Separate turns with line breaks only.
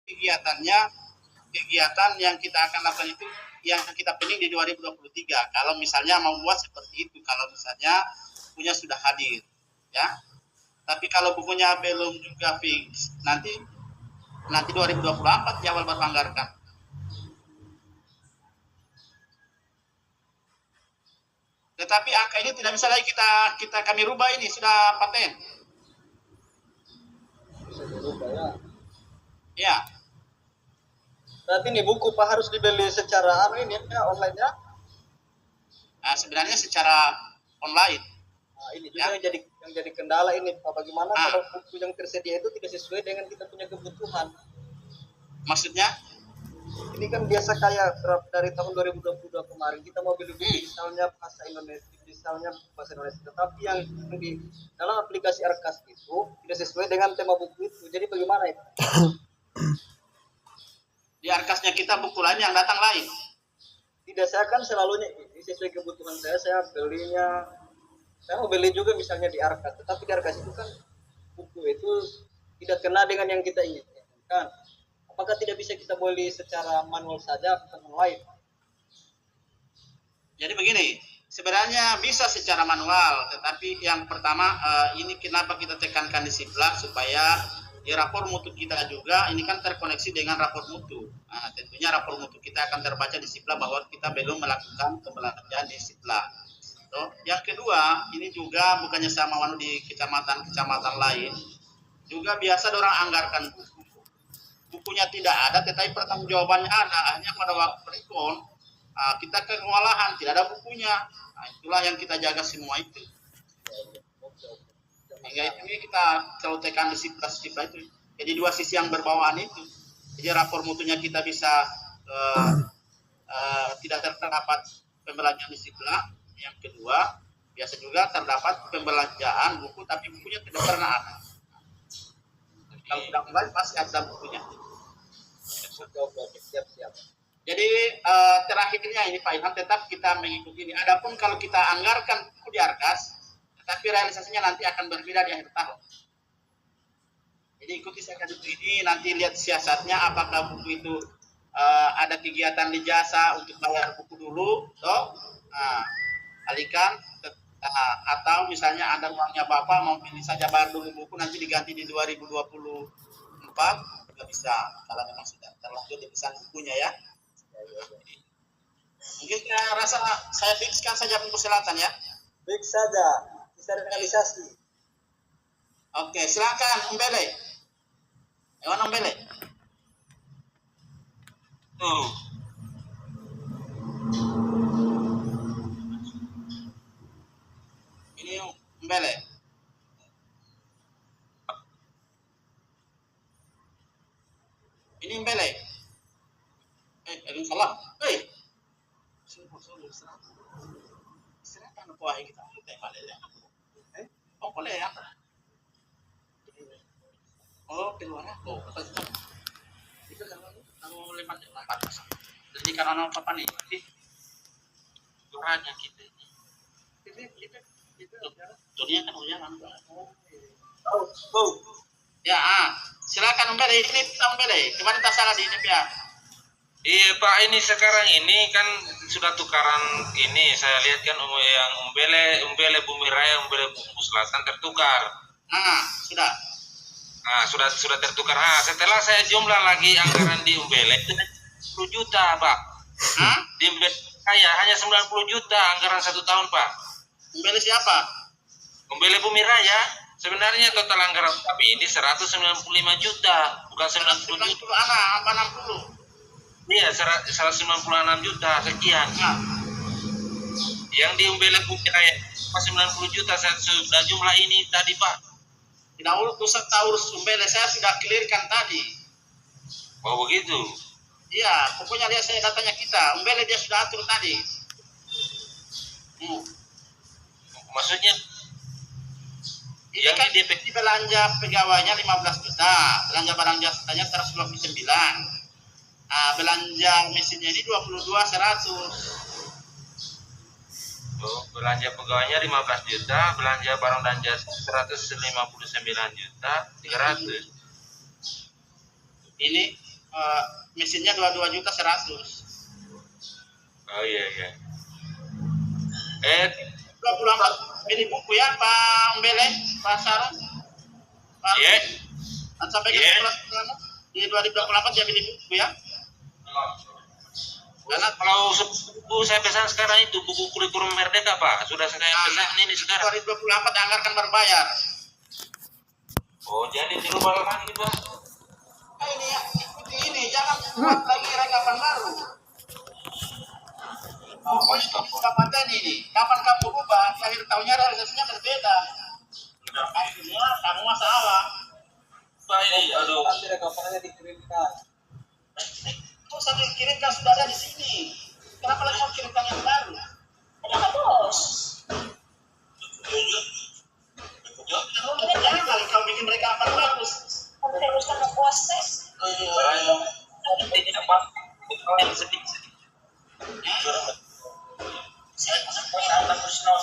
kegiatannya, kegiatan yang kita akan lakukan itu yang kita planning di 2023. Kalau misalnya mau buat seperti itu, kalau misalnya bukunya sudah hadir, ya. Tapi kalau bukunya belum juga fix, nanti 2024 di awal baru anggarkan. Tetapi angka ini tidak bisa lagi kami rubah, ini sudah paten.
Bisa dirubah ya.
Ya.
Berarti ini buku Pak harus dibeli secara ini ya, online ya?
Nah, sebenarnya secara online.
Nah, ini juga ya. yang jadi kendala ini Pak, bagaimana kalau buku yang tersedia itu tidak sesuai dengan kita punya kebutuhan.
Maksudnya?
Ini kan biasa kayak dari tahun 2022 kemarin kita mau beli buku misalnya bahasa Indonesia, misalnya bahasa Indonesia, tetapi yang di dalam aplikasi Arkas itu tidak sesuai dengan tema buku itu. Jadi bagaimana itu?
Di Arkasnya kita buku lain yang datang lain.
Tidak, saya kan selalunya ini sesuai kebutuhan saya belinya. Saya mau beli juga misalnya di Arkas, tetapi di Arkas itu kan buku itu tidak kena dengan yang kita inginkan. Apakah tidak bisa kita beli secara manual saja atau online?
Jadi begini, sebenarnya bisa secara manual, tetapi yang pertama ini kenapa kita tekankan di Siplak supaya di rapor mutu kita juga ini kan terkoneksi dengan rapor mutu. Nah, tentunya rapor mutu kita akan terbaca di Siplak bahwa kita belum melakukan pembelajaran di Siplak. So, yang kedua, ini juga bukannya sama wanu di kecamatan lain, juga biasa orang anggarkan buku. Bukunya tidak ada, tetapi pertanggungjawabannya ada. Hanya pada waktu rekon kita kewalahan, tidak ada bukunya. Nah, itulah yang kita jaga semua itu. Hingga itu kita selalu tekan di Siplak itu. Jadi dua sisi yang berbawaan itu. Jadi rapor mutunya kita bisa tidak terdapat pembelajaran di Siplak. Yang kedua, biasa juga terdapat pembelanjaan buku, tapi bukunya tidak pernah ada. Kalau sudah mulai pasti ada bukunya.
Siap.
Jadi terakhirnya ini Pak Ilham, tetap kita mengikuti ini. Adapun kalau kita anggarkan buku di Arkas, tetapi realisasinya nanti akan berbeda di akhir tahun. Jadi ikuti saya ini, nanti lihat siasatnya apakah buku itu ada kegiatan di jasa untuk bayar buku dulu, toh alihkan atau misalnya ada uangnya Bapak mau pilih saja bayar dulu buku, nanti diganti di 2024 juga bisa kalau memang sudah terlanjur dipesan bukunya ya. Mungkin saya rasa saya fixkan saja buku selatan ya.
Fix saja, bisa realisasi.
Oke, silakan Umbele. Ewan Umbele. Ini Umbele. Ini Umbele. Salah. Silakan apa kita oh boleh ya. Oh keluar aku. Itu kalau lewat jadi karena apa nih? Suaranya kita ini. Itu dunia kan hujan. Ya, silakan Umbele, ini Umbele. Kemarin tak salah di ini ya.
Iya Pak, ini sekarang ini kan sudah tukaran ini, saya lihat kan yang Umbele Bumi Raya, Umbele Bumi Selatan tertukar.
Sudah.
Nah, sudah tertukar. Setelah saya jumlah lagi anggaran di Umbele 10 juta Pak. Di Umbele Raya hanya 90 juta anggaran 1 tahun Pak.
Umbele siapa?
Umbele Bumi Raya. Sebenarnya total anggaran kami ini 195 juta, bukan 90 juta.
Apa 60?
Iya, 196 juta sekian. Yang di Umbele Bumi Raya 90 juta, saya sudah jumlah ini tadi Pak.
Tidak urus Umbele, saya sudah clearkan tadi.
Oh begitu?
Iya, pokoknya lihat saya datanya kita. Umbele dia sudah atur tadi.
Maksudnya?
Ini kan di belanja pegawainya 15 juta, belanja barang jasanya 129. Belanja mesinnya ini 22.100.
Belanja pegawainya 15 juta, belanja barang dan jasa 159 juta 300.
Ini mesinnya 22.100.000.
Oh iya.
24 ini buku ya Pak Umbele, Pak Sarung. Pak
Iya.
sampai ke kelas di 2024 dia beli buku ya.
Karena kalau buku saya pesan sekarang itu buku kurikulum Merdeka Pak, sudah saya pesan ini sekarang.
2024 anggarkan berbayar.
Oh jadi dirubah lagi Pak?
Nah, ini ya, ikuti ini, jangan buat lagi rekapan baru. Pokoknya itu kapan ini, kapan kamu ubah, akhir tahunnya realisasinya berbeda. Akhirnya kamu masalah.
Pak ini, aduh.
Nanti rekapannya dikirimkan.
Itu saya kirimkan sudah ada di sini. Kenapa lagi mau kirimkan yang baru?
Kenapa bos?
Jangan kali kau bikin rekapan bagus.
Teruskan memproses.
Ini apa? Sedikit.
Saya akan personal